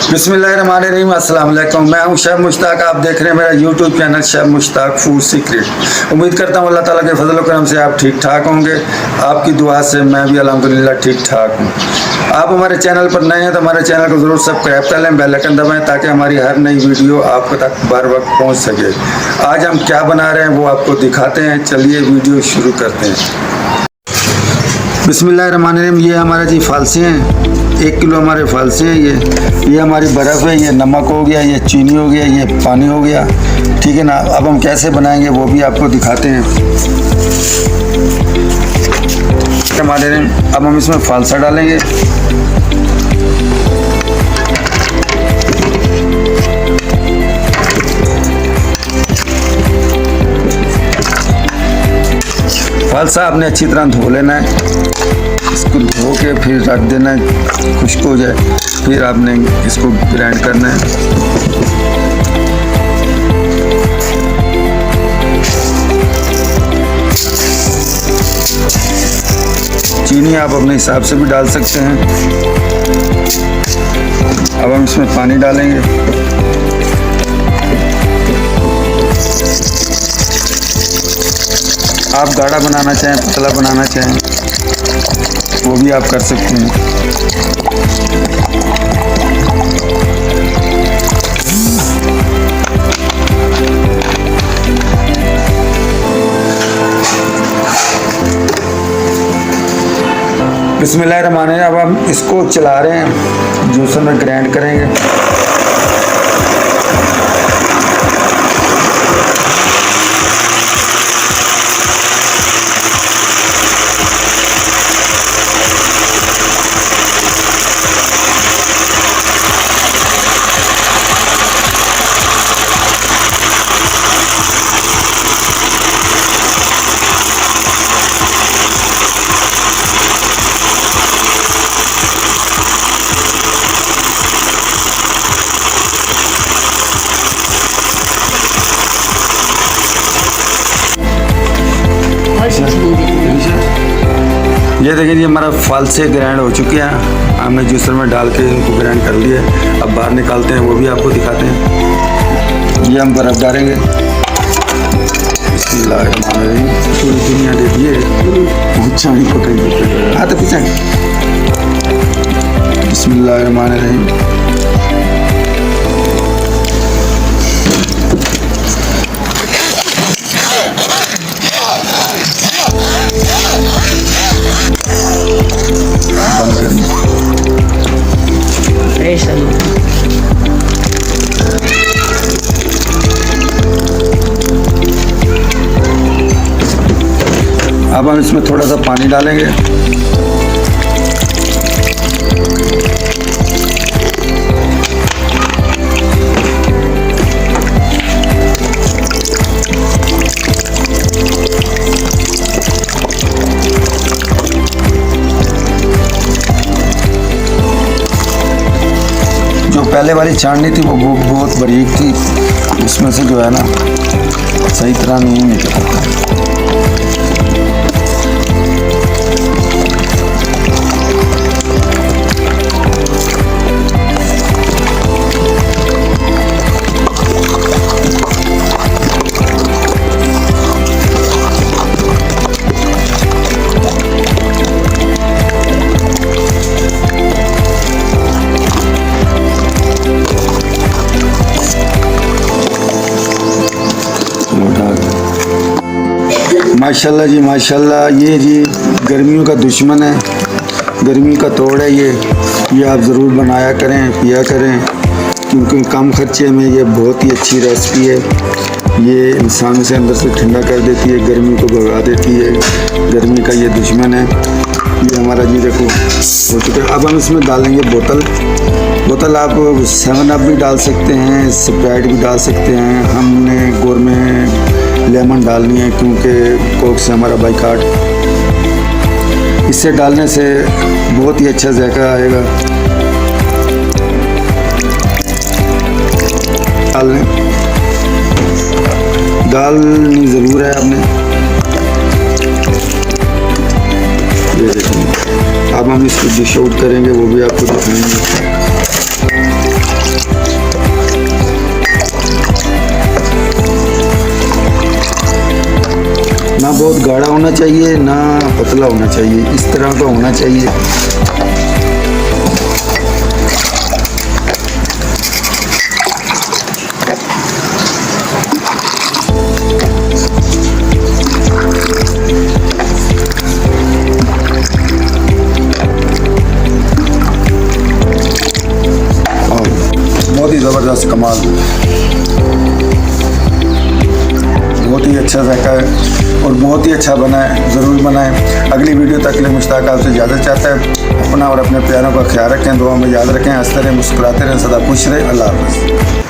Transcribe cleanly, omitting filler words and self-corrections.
बिस्मिल्लाहिर्रहमानिर्रहीम, अस्सलाम वालेकुम। मैं हूं शेफ मुश्ताक। आप देख रहे हैं मेरा YouTube channel chef Mushtaq food secret. उम्मीद करता हूं अल्लाह ताला के फजल व करम से आप ठीक ठाक होंगे। आपकी दुआ से मैं भी अल्हम्दुलिल्लाह ठीक ठाक हूं। आप हमारे चैनल पर नए हैं तो हमारे चैनल को ज़रूर सब्सक्राइब कर लें, बेल आइकन दबाएं ताकि हमारी हर नई वीडियो आप तक बर वक्त पहुँच सके। आज हम क्या बना रहे हैं वो आपको दिखाते हैं। चलिए वीडियो शुरू करते हैं। बिस्मिल्लाहिर्रहमानिर्रहीम। ये हमारा जी फालसे हैं, 1 किलो हमारे फालसे हैं। ये हमारी बर्फ़ है, ये नमक हो गया, ये चीनी हो गया, ये पानी हो गया। ठीक है ना। अब हम कैसे बनाएंगे वो भी आपको दिखाते हैं। अब हम इसमें फालसा डालेंगे। फालसा आपने अच्छी तरह धो लेना है। इसको धो के फिर रख देना है, खुश्क हो जाए। फिर आपने इसको ग्राइंड करना है। चीनी आप अपने हिसाब से भी डाल सकते हैं। अब हम इसमें पानी डालेंगे। आप गाढ़ा बनाना चाहें, पतला बनाना चाहें वो भी आप कर सकते हैं। बिस्मिल्लाहिर्रहमानिर्रहीम। अब हम इसको चला रहे हैं, जूसर में ग्राइंड करेंगे। ये देखिए, ये हमारा फालसे ग्राइंड हो चुके हैं। हमने जूसर में डाल के इनको ग्राइंड कर लिया। अब बाहर निकालते हैं, वो भी आपको दिखाते हैं। ये हम बर्फ़ डालेंगे। बिस्मिल्लाहिर्रहमानिर्रहीम। पूरी दुनिया देखिए, अच्छा नहीं पकड़ेंगे, हाथ पीछे। बिस्मिल्लाहिर्रहमानिर्रहीम। अब हम इसमें थोड़ा सा पानी डालेंगे। जो पहले वाली छाननी थी वो बहुत बारीक थी, उसमें से जो है ना सही तरह नहीं निकलता। माशाल्लाह जी माशाल्लाह। ये जी गर्मियों का दुश्मन है, गर्मी का तोड़ है ये आप ज़रूर बनाया करें, पिया करें, क्योंकि कम खर्चे में ये बहुत ही अच्छी रेसिपी है। ये इंसान से अंदर से ठंडा कर देती है, गर्मी को भगा देती है। गर्मी का ये दुश्मन है। ये हमारा जी देखो हो चुका है। अब हम इसमें डालेंगे बोतल। आप 7 अप भी डाल सकते हैं, स्प्राइट भी डाल सकते हैं। हमने गोरमेट लेमन डालनी है क्योंकि कोक से हमारा बाइकाट। इसे डालने से बहुत ही अच्छा जायका आएगा। डालनी ज़रूर है आपने। ये देखेंगे। अब हम इसको डिश आउट करेंगे, वो भी आपको दिखाएंगे। चाहिए ना पतला होना चाहिए, इस तरह का होना चाहिए। बहुत ही ज़बरदस्त कमाल, बहुत ही अच्छा जायका है और बहुत ही अच्छा बना है। ज़रूर बनाएं। अगली वीडियो तक के लिए मुश्ताक आपसे इजाज़त चाहता है। अपना और अपने प्यारों का ख्याल रखें, दुआ में याद रखें, हंसते रहें, मुस्कुराते रहें, सदा खुश रहें। अल्लाह हाफ़िज़।